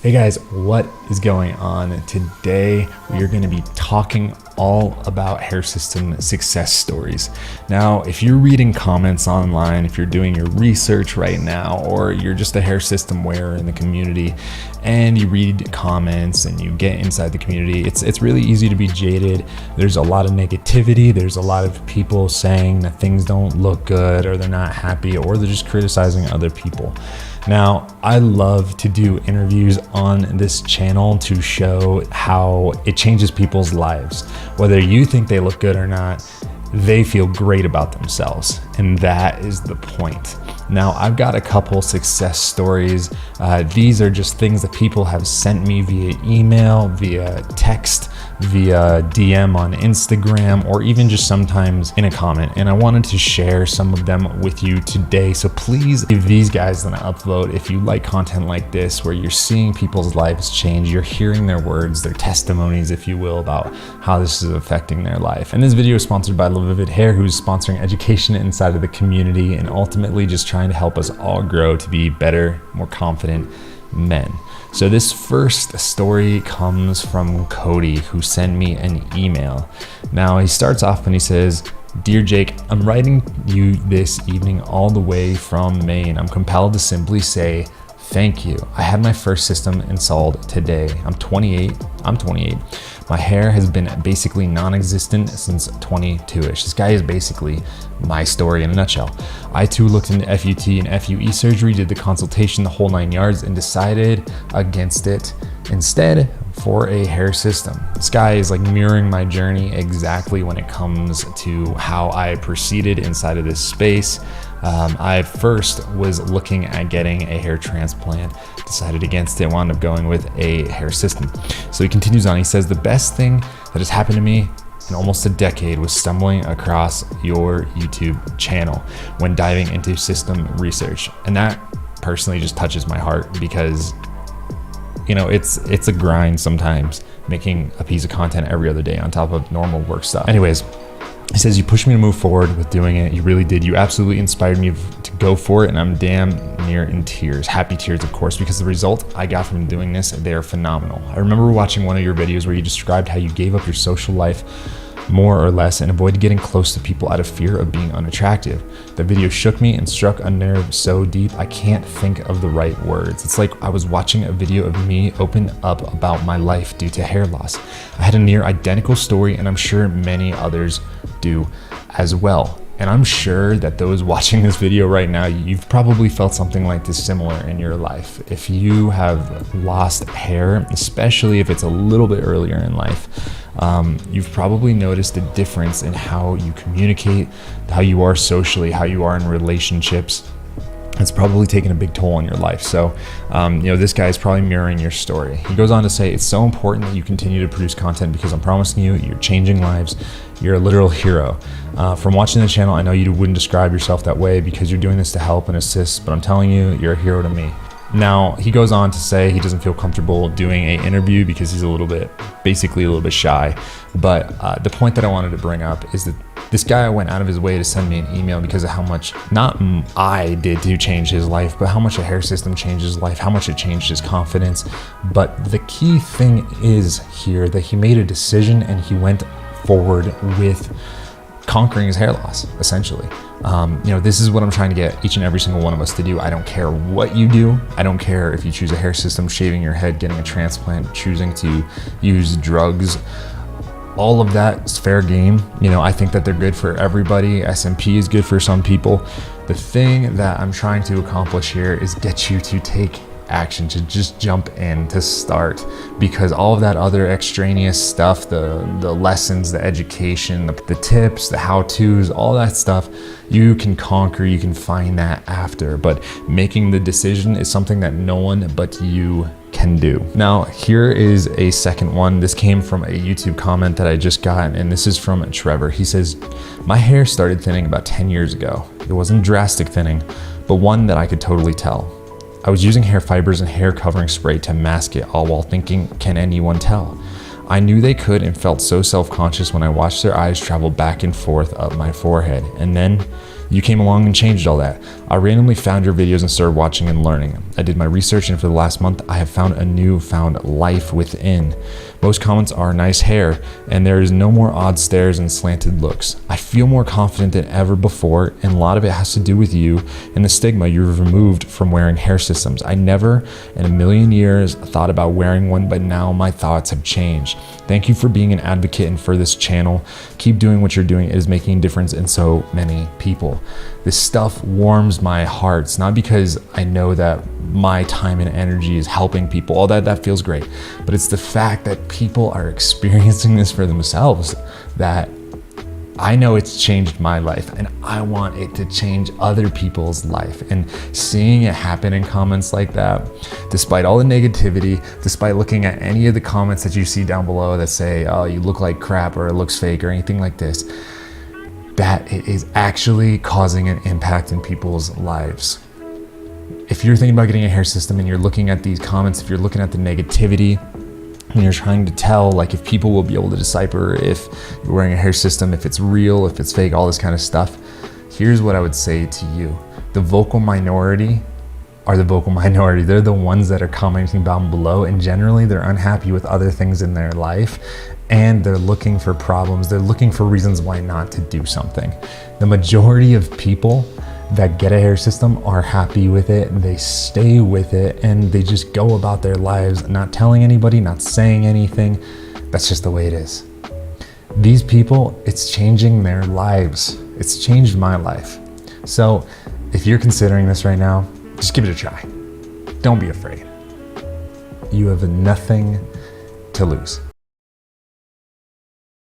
Hey guys, what is going on? Today we are going to be talking all about hair system success stories. Now, if you're reading comments online, if you're doing your research right now, or you're just a hair system wearer in the community and you read comments and you get inside the community, it's really easy to be jaded. There's a lot of negativity. There's a lot of people saying that things don't look good, or they're not happy, or they're just criticizing other people. Now, I love to do interviews on this channel to show how it changes people's lives. Whether you think they look good or not, they feel great about themselves. And that is the point. Now, I've got a couple success stories. These are just things that people have sent me via email, via text, via DM on Instagram, or even just sometimes in a comment. And I wanted to share some of them with you today. So please give these guys an upvote if you like content like this, where you're seeing people's lives change, you're hearing their words, their testimonies, if you will, about how this is affecting their life. And this video is sponsored by LaVivid Hair, who's sponsoring education inside of the community and ultimately just trying to help us all grow to be better, more confident men. So this first story comes from Cody, who sent me an email. Now he starts off and he says, "Dear Jake, I'm writing you this evening all the way from Maine. I'm compelled to simply say thank you. I had my first system installed today. I'm 28. My hair has been basically non-existent since 22-ish. This guy is basically my story in a nutshell. I too looked into FUT and FUE surgery, did the consultation, the whole 9 yards, and decided against it instead for a hair system. This guy is like mirroring my journey exactly when it comes to how I proceeded inside of this space. I first was looking at getting a hair transplant, decided against it, wound up going with a hair system." So he continues on. He says, "The best thing that has happened to me in almost a decade was stumbling across your YouTube channel when diving into system research." And that personally just touches my heart because, you know, it's a grind sometimes making a piece of content every other day on top of normal work stuff. Anyways, he says, "You pushed me to move forward with doing it. You really did. You absolutely inspired me to go for it, and I'm damn near in tears. Happy tears, of course, because the result I got from doing this, they are phenomenal. I remember watching one of your videos where you described how you gave up your social life more or less and avoided getting close to people out of fear of being unattractive. The video shook me and struck a nerve so deep I can't think of the right words. It's like I was watching a video of me open up about my life due to hair loss. I had a near identical story, and I'm sure many others do as well. And I'm sure that those watching this video right now, you've probably felt something like this similar in your life. If you have lost hair, especially if it's a little bit earlier in life, you've probably noticed a difference in how you communicate, how you are socially, how you are in relationships. It's probably taken a big toll on your life. So, this guy is probably mirroring your story." He goes on to say, "It's so important that you continue to produce content because I'm promising you, you're changing lives. You're a literal hero. From watching the channel, I know you wouldn't describe yourself that way because you're doing this to help and assist, but I'm telling you, you're a hero to me." Now, he goes on to say he doesn't feel comfortable doing an interview because he's basically a little bit shy. But the point that I wanted to bring up is that this guy went out of his way to send me an email because of how much, not I did to change his life, but how much a hair system changed his life, how much it changed his confidence. But the key thing is here that he made a decision and he went forward with conquering his hair loss, essentially. This is what I'm trying to get each and every single one of us to do. I don't care what you do. I don't care if you choose a hair system, shaving your head, getting a transplant, choosing to use drugs. All of that is fair game. I think that they're good for everybody. SMP is good for some people. The thing that I'm trying to accomplish here is get you to take action, to just jump in, to start, because all of that other extraneous stuff, the lessons, the education, the tips, the how-tos, all that stuff, you can conquer, you can find that after. But making the decision is something that no one but you can do. Now, here is a second one. This came from a YouTube comment that I just got, and this is from Trevor. He says, "My hair started thinning about 10 years ago. It wasn't drastic thinning, but one that I could totally tell. I was using hair fibers and hair covering spray to mask it, all while thinking, can anyone tell? I knew they could and felt so self-conscious when I watched their eyes travel back and forth up my forehead. And then You came along and changed all that. I randomly found your videos and started watching and learning. I did my research, and for the last month, I have found a newfound life within. Most comments are nice hair, and there is no more odd stares and slanted looks. I feel more confident than ever before, and a lot of it has to do with you and the stigma you've removed from wearing hair systems. I never in a million years thought about wearing one, but now my thoughts have changed. Thank you for being an advocate and for this channel. Keep doing what you're doing. It is making a difference in so many people. This stuff warms my heart. It's not because I know that my time and energy is helping people. All that feels great. But it's the fact that people are experiencing this for themselves that I know it's changed my life, and I want it to change other people's life. And seeing it happen in comments like that, despite all the negativity, despite looking at any of the comments that you see down below that say, oh, you look like crap or it looks fake or anything like this, that it is actually causing an impact in people's lives. If you're thinking about getting a hair system and you're looking at these comments, if you're looking at the negativity, and you're trying to tell like if people will be able to decipher if you're wearing a hair system, if it's real, if it's fake, all this kind of stuff, here's what I would say to you. The vocal minority are the vocal minority. They're the ones that are commenting down below, and generally they're unhappy with other things in their life, and they're looking for problems. They're looking for reasons why not to do something. The majority of people that get a hair system are happy with it, and they stay with it, and they just go about their lives not telling anybody, not saying anything. That's just the way it is. These people, it's changing their lives. It's changed my life. So if you're considering this right now, just give it a try. Don't be afraid. You have nothing to lose.